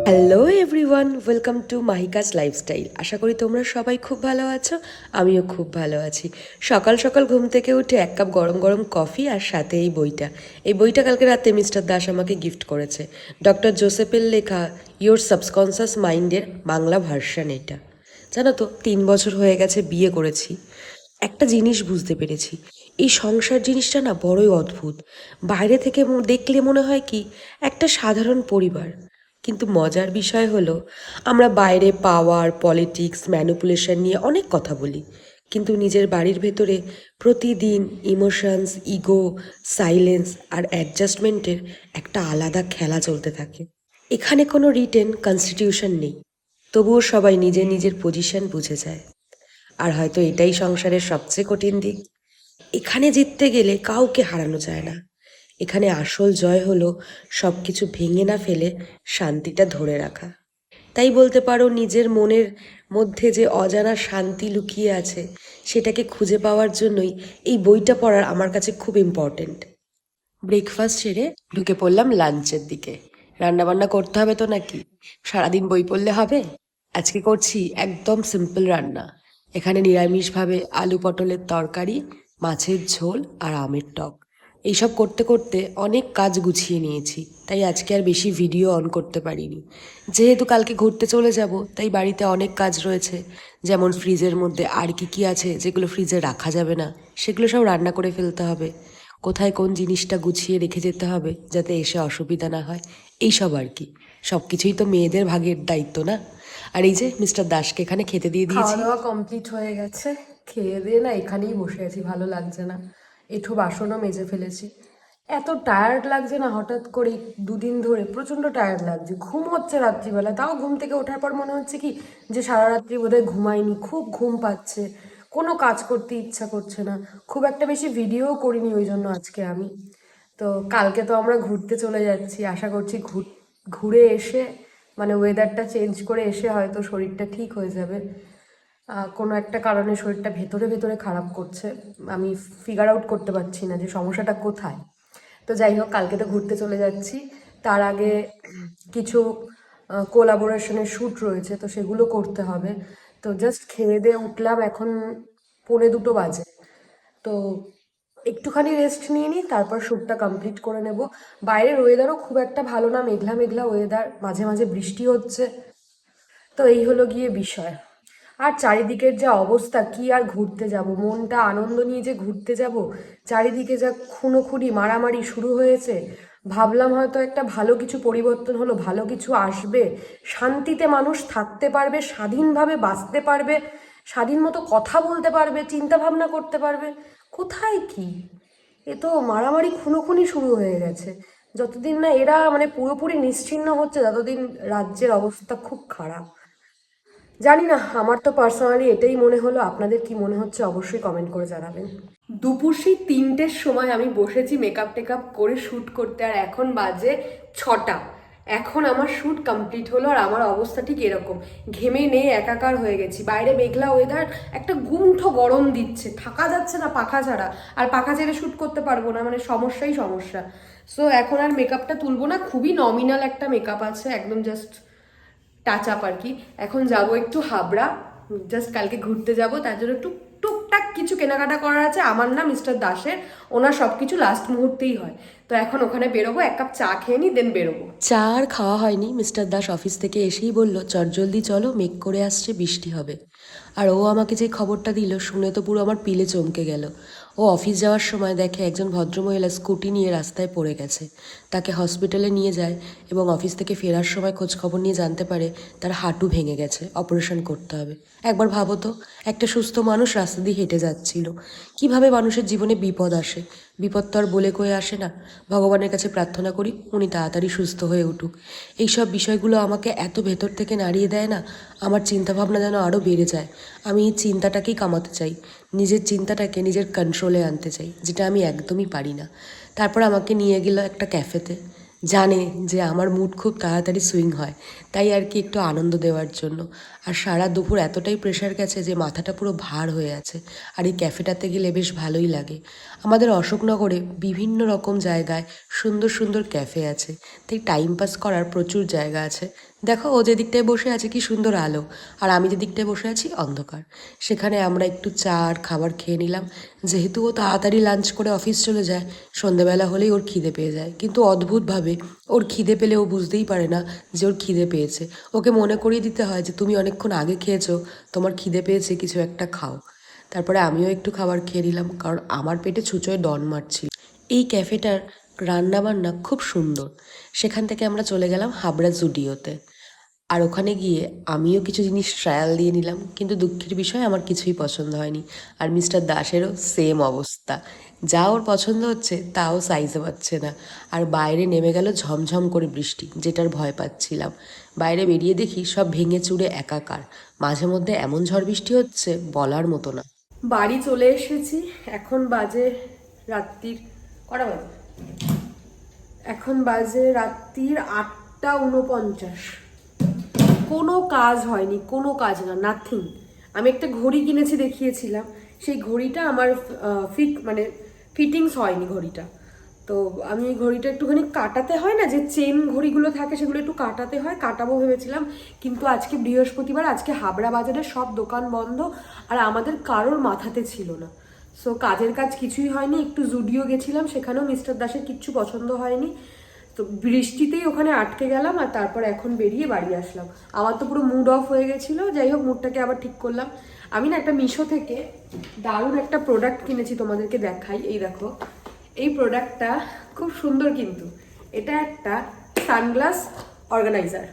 Hello everyone, welcome to Mahika's lifestyle. আশা করি তোমরা সবাই খুব ভালো আছো, আমিও খুব ভালো আছি। সকাল সকাল ঘুম থেকে উঠে এক কাপ গরম গরম কফি আর সাথে এই বইটা কালকে রাতে মিস্টার দাস আমাকে গিফট করেছে। ডক্টর জোসেফের লেখা ইয়োর সাবকনসিয়াস মাইন্ডের বাংলা ভার্সন এটা। জানো তো 3 বছর হয়ে গেছে বিয়ে করেছি, একটা জিনিস বুঝতে পেরেছি, এই সংসার জিনিসটা না বড়ই অদ্ভুত। বাইরে থেকে দেখলে মনে হয় কি একটা সাধারণ পরিবার, কিন্তু মজার বিষয় হলো আমরা বাইরে পাওয়ার, পলিটিক্স, ম্যানিপুলেশন নিয়ে অনেক কথা বলি, কিন্তু নিজের বাড়ির ভেতরে প্রতিদিন ইমোশনস, ইগো, সাইলেন্স আর অ্যাডজাস্টমেন্টের একটা আলাদা খেলা চলতে থাকে। এখানে কোনো রিটেন কনস্টিটিউশন নেই, তবুও সবাই নিজের নিজের পজিশন বুঝে যায়। আর হয়তো এটাই সংসারের সবচেয়ে কঠিন দিক। এখানে জিততে গেলে কাউকে হারানো যায় না। এখানে আসল জয় হলো সব কিছু ভেঙে না ফেলে শান্তিটা ধরে রাখা। তাই বলতে পারো নিজের মনের মধ্যে যে অজানা শান্তি লুকিয়ে আছে সেটাকে খুঁজে পাওয়ার জন্যই এই বইটা পড়ার আমার কাছে খুব ইম্পর্টেন্ট। ব্রেকফাস্ট সেরে ঢুকে পড়লাম লাঞ্চের দিকে। রান্নাবান্না করতে হবে তো নাকি, সারাদিন বই পড়লে হবে? আজকে করছি একদম সিম্পল রান্না। এখানে নিরামিষভাবে আলু পটলের তরকারি, মাছের ঝোল আর আমের টক। এইসব করতে করতে অনেক কাজ গুছিয়ে নিয়েছি, তাই আজকে আর বেশি ভিডিও অন করতে পারিনি। যেহেতু কালকে ঘুরতে চলে যাব, তাই বাড়িতে অনেক কাজ রয়েছে। যেমন ফ্রিজের মধ্যে আর কি কি আছে যেগুলো ফ্রিজে রাখা যাবে না, সেগুলো সব রান্না করে ফেলতে হবে। কোথায় কোন জিনিসটা গুছিয়ে রেখে যেতে হবে যাতে এসে অসুবিধা না হয়, এইসব আর কি। সব কিছুই তো মেয়েদের ভাগের দায়িত্ব না। আর এই যে মিস্টার দাসকে এখানে খেতে দিয়ে দিয়েছি। খাওয়া দাওয়া কমপ্লিট হয়ে গেছে, খেয়ে দিয়ে না এখানেই বসে আছি, ভালো লাগছে না। একটু বাসনও মেজে ফেলেছি। এত টায়ার্ড লাগছে না, হঠাৎ করে দুদিন ধরে প্রচণ্ড টায়ার্ড লাগছে। ঘুম হচ্ছে রাত্রিবেলা, তাও ঘুম থেকে ওঠার পর মনে হচ্ছে কি যে সারা রাত্রি বোধহয় ঘুমাইনি, খুব ঘুম পাচ্ছে, কোনো কাজ করতে ইচ্ছা করছে না। খুব একটা বেশি ভিডিও করিনি ওই জন্য আজকে আমি। তো কালকে তো আমরা ঘুরতে চলে যাচ্ছি, আশা করছি ঘুরে এসে মানে ওয়েদারটা চেঞ্জ করে এসে হয়তো শরীরটা ঠিক হয়ে যাবে। কোনো একটা কারণে শরীরটা ভেতরে ভেতরে খারাপ করছে, আমি ফিগার আউট করতে পারছি না যে সমস্যাটা কোথায়। তো যাই হোক, কালকে তো ঘুরতে চলে যাচ্ছি, তার আগে কিছু কোলাবোরেশনের শ্যুট রয়েছে, তো সেগুলো করতে হবে। তো জাস্ট খেয়ে দিয়ে উঠলাম, এখন 1:45 বাজে। তো একটুখানি রেস্ট নিয়ে নিই, তারপর শ্যুটটা কমপ্লিট করে নেব। বাইরের ওয়েদারও খুব একটা ভালো না, মেঘলা মেঘলা ওয়েদার, মাঝে মাঝে বৃষ্টি হচ্ছে। তো এই হলো গিয়ে বিষয়। আর চারিদিকের যা অবস্থা, কি আর ঘুরতে যাব, মনটা আনন্দ নিয়ে যে ঘুরতে যাব, চারিদিকে যা খুনোখুনি মারামারি শুরু হয়েছে। ভাবলাম হয়তো একটা ভালো কিছু পরিবর্তন হলো, ভালো কিছু আসবে, শান্তিতে মানুষ থাকতে পারবে, স্বাধীনভাবে বাঁচতে পারবে, স্বাধীন মতো কথা বলতে পারবে, চিন্তা ভাবনা করতে পারবে। কোথায় কি, এ তো মারামারি খুনোখুনি শুরু হয়ে গেছে। যতদিন না এরা মানে পুরোপুরি নিশ্চিহ্ন হচ্ছে, ততদিন রাজ্যের অবস্থা খুব খারাপ। জানি না, আমার তো পার্সোনালি এটাই মনে হলো। আপনাদের কি মনে হচ্ছে অবশ্যই কমেন্ট করে জানাবেন। দুপুর সেই 3টের সময় আমি বসেছি মেকআপ টেকআপ করে শ্যুট করতে, আর এখন বাজে 6টা। এখন আমার শ্যুট কমপ্লিট হলো, আর আমার অবস্থা ঠিক এরকম, ঘেমে নিয়ে একাকার হয়ে গেছি। বাইরে মেঘলা ওয়েদার, একটা গুণ্ঠ গরম দিচ্ছে, থাকা যাচ্ছে না পাখা ছাড়া। আর পাখা ছেড়ে শ্যুট করতে পারবো না, মানে সমস্যাই সমস্যা। সো এখন আর মেকআপটা তুলবো না, খুবই নমিনাল একটা মেকআপ আছে, একদম জাস্ট টাচ আপ আর কি। এখন যাব একটু হাবড়া, জাস্ট কালকে ঘুরতে যাব, তার জন্য একটু টুকটাক কিছু কেনাকাটা করার আছে। আমার না মিস্টার দাসের, ওনার সব কিছু লাস্ট মুহূর্তেই হয়। তো এখন ওখানে বেরোবো, এক কাপ চা খেয়ে নিই, দেন বেরোবো। চা আর খাওয়া হয়নি, মিস্টার দাস অফিস থেকে এসেই বলল চটজলদি চলো, মেঘ করে আসছে, বৃষ্টি হবে। আর ও আমাকে যে খবরটা দিল শুনে তো পুরো আমার পিলে চমকে গেল। ও অফিস যাওয়ার সময় দেখে একজন ভদ্রমহিলা স্কুটি নিয়ে রাস্তায় পড়ে গেছে। তাকে হসপিটালে নিয়ে যায় এবং অফিস থেকে ফেরার সময় খোঁজ খবর নিয়ে জানতে পারে তার হাঁটু ভেঙে গেছে, অপারেশন করতে হবে। একবার ভাবো তো, একটা সুস্থ মানুষ রাস্তা দিয়ে হেঁটে যাচ্ছিল। কিভাবে মানুষের জীবনে বিপদ আসে, বিপদ তো আর বলে কয়ে আসে না। ভগবানের কাছে প্রার্থনা করি উনি তাড়াতাড়ি সুস্থ হয়ে উঠুক। এইসব বিষয়গুলো আমাকে এত ভেতর থেকে নাড়িয়ে দেয় না, আমার চিন্তাভাবনা যেন আরও বেড়ে যায়। আমি এই চিন্তাটাকেই কামাতে চাই, নিজের চিন্তাটাকে নিজের কন্ট্রোলে আনতে চাই, যেটা আমি একদমই পারি না। তারপর আমাকে নিয়ে গেল একটা ক্যাফেতে, জানে যে আমার মুড খুব তাড়াতাড়ি সুইং হয়, তাই আর কি একটু আনন্দ দেওয়ার জন্য। আর সারা দুপুর এতটাই প্রেশার গেছে যে মাথাটা পুরো ভার হয়ে আছে। আর এই ক্যাফেটাতে গেলে বেশ ভালোই লাগে। আমাদের অশোকনগরে বিভিন্ন রকম জায়গায় সুন্দর সুন্দর ক্যাফে আছে, তাই টাইম পাস করার প্রচুর জায়গা আছে। দেখো ও যে দিকটায় বসে আছে কি সুন্দর আলো, আর আমি যে দিকটায় বসে আছি অন্ধকার। সেখানে আমরা একটু চা আর খাবার খেয়ে নিলাম। যেহেতু ও তাড়াতাড়ি লাঞ্চ করে অফিস চলে যায়, সন্ধেবেলা হলেই ওর খিদে পেয়ে যায়, কিন্তু অদ্ভুতভাবে ওর খিদে পেলে ও বুঝতেই পারে না যে ওর খিদে পেয়েছে। ওকে মনে করিয়ে দিতে হয় যে তুমি অনেকক্ষণ আগে খেয়েছো, তোমার খিদে পেয়েছে, কিছু একটা খাও। তারপরে আমিও একটু খাবার খেয়ে নিলাম, কারণ আমার পেটে ছুঁচোয় ডন মারছিল। এই ক্যাফেটার রান্নাবান্না খুব সুন্দর। সেখান থেকে আমরা চলে গেলাম হাবড়া জুডিওতে। আর ওখানে গিয়ে আমিও কিছু জিনিস ট্রায়াল দিয়ে নিলাম, কিন্তু দুঃখের বিষয় আমার কিছুই পছন্দ হয়নি। আর মিস্টার দাসেরও সেম অবস্থা, যা ওর পছন্দ হচ্ছে তাও সাইজে পাচ্ছে না। আর বাইরে নেমে গেল ঝমঝম করে বৃষ্টি, যেটার ভয় পাচ্ছিলাম। বাইরে বেরিয়ে দেখি সব ভেঙে চুরে একাকার। মাঝে মধ্যে এমন ঝড় বৃষ্টি হচ্ছে বলার মতো না। বাড়ি চলে এসেছি। এখন বাজে রাত্রির কটা বাজে? এখন বাজে রাত্রির 8:49। কোনো কাজ হয়নি, কোনো কাজ না, নাথিং। আমি একটা ঘড়ি কিনেছি, দেখিয়েছিলাম। সেই ঘড়িটা আমার ফিটিংস হয়নি ঘড়িটা। তো আমি ঘড়িটা একটুখানি কাটাতে হয় না, যে চেন ঘড়িগুলো থাকে সেগুলো একটু কাটাতে হয়, কাটাবো ভেবেছিলাম। কিন্তু আজকে বৃহস্পতিবার, আজকে হাবড়া বাজারে সব দোকান বন্ধ, আর আমাদের কারোর মাথাতে ছিল না। সো কাজের কাজ কিছুই হয়নি। একটু জুডিও গেছিলাম, সেখানেও মিস্টার দাসের কিচ্ছু পছন্দ হয়নি। তো বৃষ্টিতেই ওখানে আটকে গেলাম, আর তারপর এখন বেরিয়ে বাড়ি আসলাম। আমার তো পুরো মুড অফ হয়ে গেছিল। যাই হোক, মুডটাকে আবার ঠিক করলাম। আমি না একটা মিশো থেকে দারুণ একটা প্রোডাক্ট কিনেছি, তোমাদেরকে দেখাই। এই দেখো, এই প্রোডাক্টটা খুব সুন্দর, কিন্তু এটা একটা সানগ্লাস অর্গানাইজার।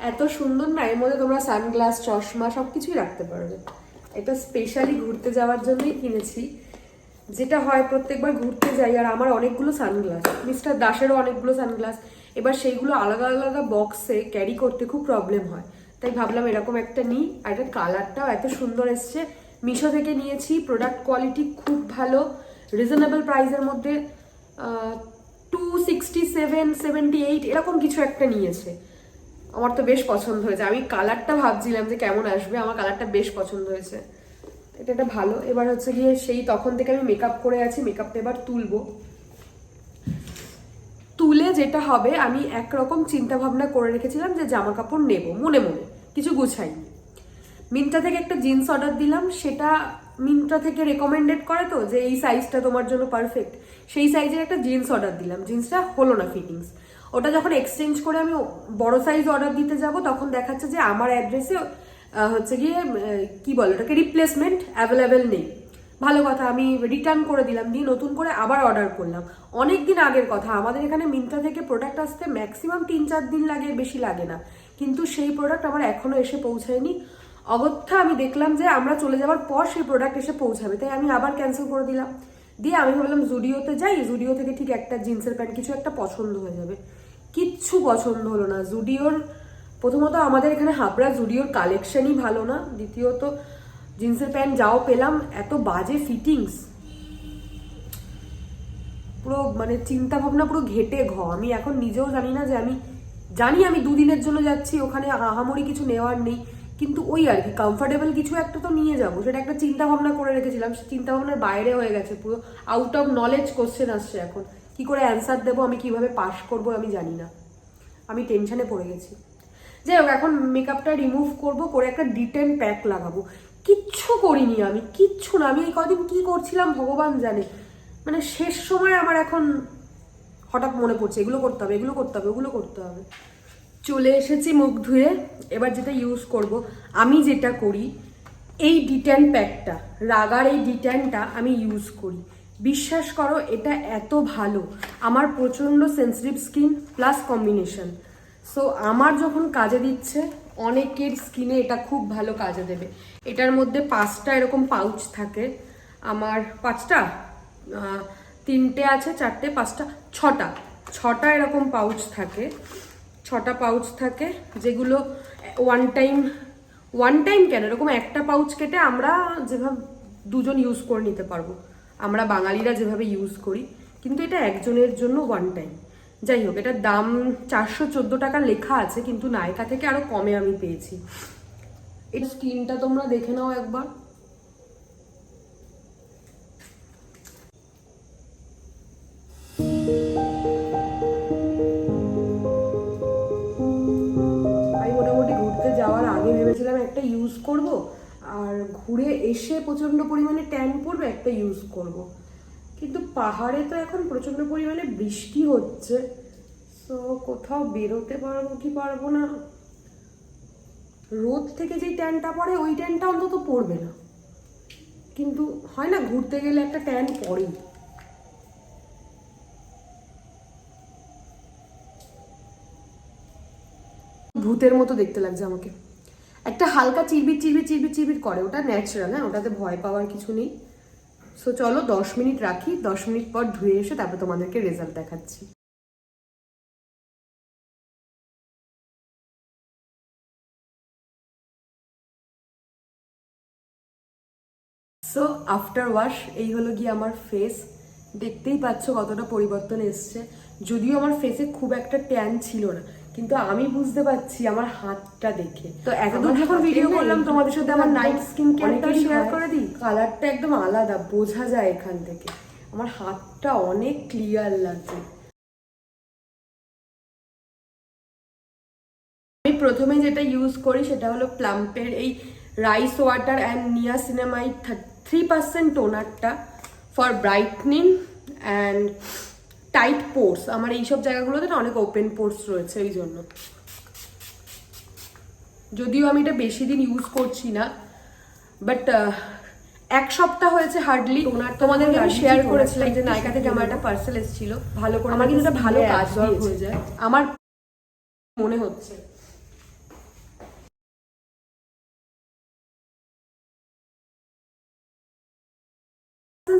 এত সুন্দর না, এর মধ্যে তোমরা সানগ্লাস, চশমা সবকিছুই রাখতে পারবে। এটা স্পেশালি ঘুরতে যাওয়ার জন্যই কিনেছি। যেটা হয়, প্রত্যেকবার ঘুরতে যাই আর আমার অনেকগুলো সানগ্লাস, মিস্টার দাসেরও অনেকগুলো সানগ্লাস, এবার সেইগুলো আলাদা আলাদা বক্সে ক্যারি করতে খুব প্রবলেম হয়। তাই ভাবলাম এরকম একটা নিই। আর এটার কালারটাও এত সুন্দর এসছে। মিশো থেকে নিয়েছি, প্রোডাক্ট কোয়ালিটি খুব ভালো, রিজনেবল প্রাইসের মধ্যে। 267-78 এরকম কিছু একটা নিয়েছে। আমার তো বেশ পছন্দ হয়েছে। আমি কালারটা ভাবছিলাম যে কেমন আসবে, আমার কালারটা বেশ পছন্দ হয়েছে। এটা ভালো। এবার হচ্ছে গিয়ে সেই তখন থেকে আমি মেকআপ করে আছি, মেকআপটা এবার তুলবো। তুলে যেটা হবে, আমি একরকম চিন্তা ভাবনা করে রেখেছিলাম যে জামা কাপড় নেব, মনে মনে কিছু গুছাইনি। মিন্ত্রা থেকে একটা জিন্স অর্ডার দিলাম। সেটা মিন্ত্রা থেকে রেকমেন্ডেড করে তো, যে এই সাইজটা তোমার জন্য পারফেক্ট। সেই সাইজের একটা জিন্স অর্ডার দিলাম, জিন্সটা হলো না ফিটিংস। ওটা যখন এক্সচেঞ্জ করে আমি বড় সাইজ অর্ডার দিতে যাব, তখন দেখাচ্ছে যে আমার অ্যাড্রেসে হচ্ছে গিয়ে কি বলে ওটাকে, রিপ্লেসমেন্ট অ্যাভেলেবেল নেই। ভালো কথা, আমি রিটার্ন করে দিলাম, দিয়ে নতুন করে আবার অর্ডার করলাম। অনেক দিন আগের কথা, আমাদের এখানে মিন্ত্রা থেকে প্রোডাক্ট আসতে ম্যাক্সিমাম 3-4 দিন লাগে, বেশি লাগে না। কিন্তু সেই প্রোডাক্ট আমার এখনো এসে পৌঁছায়নি। অগত্যা আমি দেখলাম যে আমরা চলে যাওয়ার পর সেই প্রোডাক্ট এসে পৌঁছাবে, তাই আমি আবার ক্যান্সেল করে দিলাম। দিয়ে আমি ভাবলাম জুডিওতে যাই, জুডিও থেকে ঠিক একটা জিন্সের প্যান্ট কিছু একটা পছন্দ হয়ে যাবে। কিচ্ছু পছন্দ হলো না জুডিওর। প্রথমত আমাদের এখানে হাবড়া জুডিওর কালেকশনই ভালো না, দ্বিতীয়ত জিন্সের প্যান্ট যাও পেলাম এত বাজে ফিটিংস, পুরো চিন্তা ভাবনা পুরো ঘেটে আমি এখন নিজেও জানি না যে আমি 2 দিনের জন্য যাচ্ছি, ওখানে আহামরি কিছু নেওয়ার নেই, কিন্তু ওই আর কি কমফোর্টেবল কিছু একটা তো নিয়ে যাবো, সেটা একটা চিন্তা ভাবনা করে রেখেছিলাম। চিন্তা ভাবনার বাইরে হয়ে গেছে, পুরো আউট অফ নলেজ কোশ্চেন আসছে। এখন কি করে অ্যান্সার দেবো, আমি কিভাবে পাস করব আমি জানি না, আমি টেনশনে পড়ে গেছি। যাই হোক, এখন মেকআপটা রিমুভ করব, করে একটা ডিটেন প্যাক লাগাবো। কিচ্ছু করিনি আমি, কিচ্ছু না। আমি এই কদিন কি করছিলাম ভগবান জানে। শেষ সময় আমার এখন হঠাৎ মনে পড়ছে এগুলো করতে হবে, এগুলো করতে হবে, ওগুলো করতে হবে। চলে এসেছি মুখ ধুয়ে। এবার যেটা ইউজ করব, আমি যেটা করি, এই ডিট্যান প্যাকটা, রাগার এই ডিট্যানটা আমি ইউজ করি। বিশ্বাস করো, এটা এত ভালো। আমার প্রচণ্ড sensitive skin plus combination. So আমার যখন কাজে দিচ্ছে, অনেকের স্কিনে এটা খুব ভালো কাজে দেবে। এটার মধ্যে 5টা এরকম পাউচ থাকে। আমার 5টা, 3টে আছে, 4টে, 5টা, 6টা এরকম পাউচ থাকে। 6টা পাউচ থাকে, যেগুলো ওয়ান টাইম কেন, এরকম একটা পাউচ কেটে আমরা যেভাবে 2জন ইউজ করে নিতে পারবো, আমরা বাঙালিরা যেভাবে ইউজ করি। কিন্তু এটা একজনের জন্য ওয়ান টাইম। যাই হোক, এটার দাম 414 টাকা লেখা আছে, কিন্তু নায়কা থেকে আরো কমে আমি পেয়েছি। এর স্কিনটা তোমরা দেখে নাও একবার। আমি মোটামুটি ঘুরতে যাওয়ার আগে ভেবেছিলাম একটা ইউজ করব, আর ঘুরে এসে প্রচন্ড পরিমাণে ট্যান পড়বে একটা ইউজ করব, কিন্তু পাহাড়ে তো এখন প্রচন্ড পরিমাণে বৃষ্টি হচ্ছে, তো কোথাও বেরোতে পারবো কি পারবো না। রোদ থেকে যেই ট্যানটা পড়ে ওই ট্যানটা অন্তত পড়বে না, কিন্তু হয় না ঘুরতে গেলে একটা ট্যান পড়েই। ভূতের মতো দেখতে লাগছে আমাকে। একটা হালকা চিরবির চিরবির চিরবির চিরবির করে, ওটা ন্যাচারাল, হ্যাঁ, ওটাতে ভয় পাওয়ার কিছু নেই। সো চলো 10 মিনিট রাখি, 10 মিনিট পর ধুয়ে এসে তারপর তোমাদেরকে রেজাল্ট দেখাচ্ছি। সো আফটার ওয়াশ এই হলো গিয়ে আমার ফেস। দেখতেই পাচ্ছ কতটা পরিবর্তন এসছে। যদিও আমার ফেসে খুব একটা ট্যান ছিল না, কিন্তু আমি বুঝতে পারছি আমার হাতটা দেখে। তো এতদূর যখন ভিডিও করলাম তোমাদের সাথে আমার নাইট স্কিন কেয়ারটা শেয়ার করে দিই। কালারটা একদম আলাদা, বোঝা যায় এখান থেকে। আমার হাতটা অনেক ক্লিয়ার লাগছে। আমি প্রথমে যেটা ইউজ করি সেটা হলো প্লাম্পের এই রাইস ওয়াটার অ্যান্ড নিয়াসিনামাইড 3% টোনারটা for brightening and tight pores. আমার এইসব জায়গাগুলোতে না অনেক ওপেন পোর্স রয়েছে, ওই জন্য। যদিও আমি এটা বেশি দিন ইউজ করছি না, বাট 1 সপ্তাহ হয়েছে হার্ডলি। টোনার তোমাদেরকে আমি শেয়ার করেছিলাম যে নায়কা থেকে আমার একটা পার্সেল এসেছিল, ভালো করে আমার কিন্তু এটা ভালো কাজ হয়ে যায় আমার মনে হচ্ছে।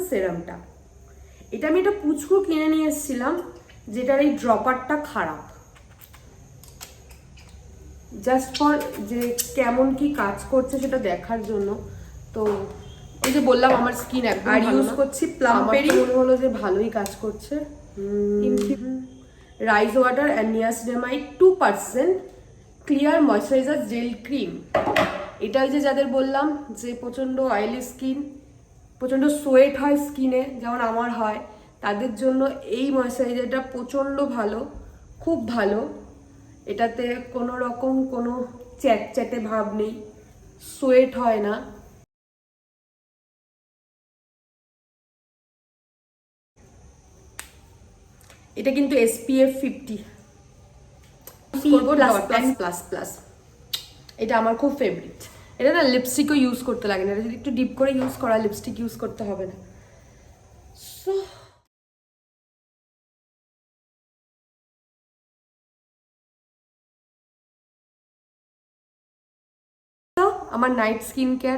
সেরামটা, এটা আমি একটা পুচকু কিনে নিয়ে এসেছিলাম, যেটার এই ড্রপারটা খারাপ, জাস্ট ফর যে কেমন কি কাজ করছে সেটা দেখার জন্য। তো এই যে বললাম আমার স্কিন একদম আর ইউজ করছি প্লাম্পেরই, মনে হলো যে ভালোই কাজ করছে। Rice water and niacinamide 2% clear moisturiser jail cream. এটাই যে যাদের বললাম যে প্রচন্ড অয়েলি স্কিন, প্রচন্ড সোয়েট হয় স্কিনে, যেমন আমার হয়, তাদের জন্য এই ময়শ্চারাইজারটা প্রচন্ড ভালো, খুব ভালো। এটাতে কোনো রকম কোনো চ্যাটচ্যাটে ভাব নেই, সোয়েট হয় না। এটা কিন্তু SPF 50 প্লাস। এটা আমার খুব ফেভারিট। এটা না লিপস্টিকও ইউজ করতে লাগে না, এটা যদি একটু ডিপ করে ইউজ করা, লিপস্টিক ইউজ করতে হবে না। সো আমার নাইট স্কিন কেয়ার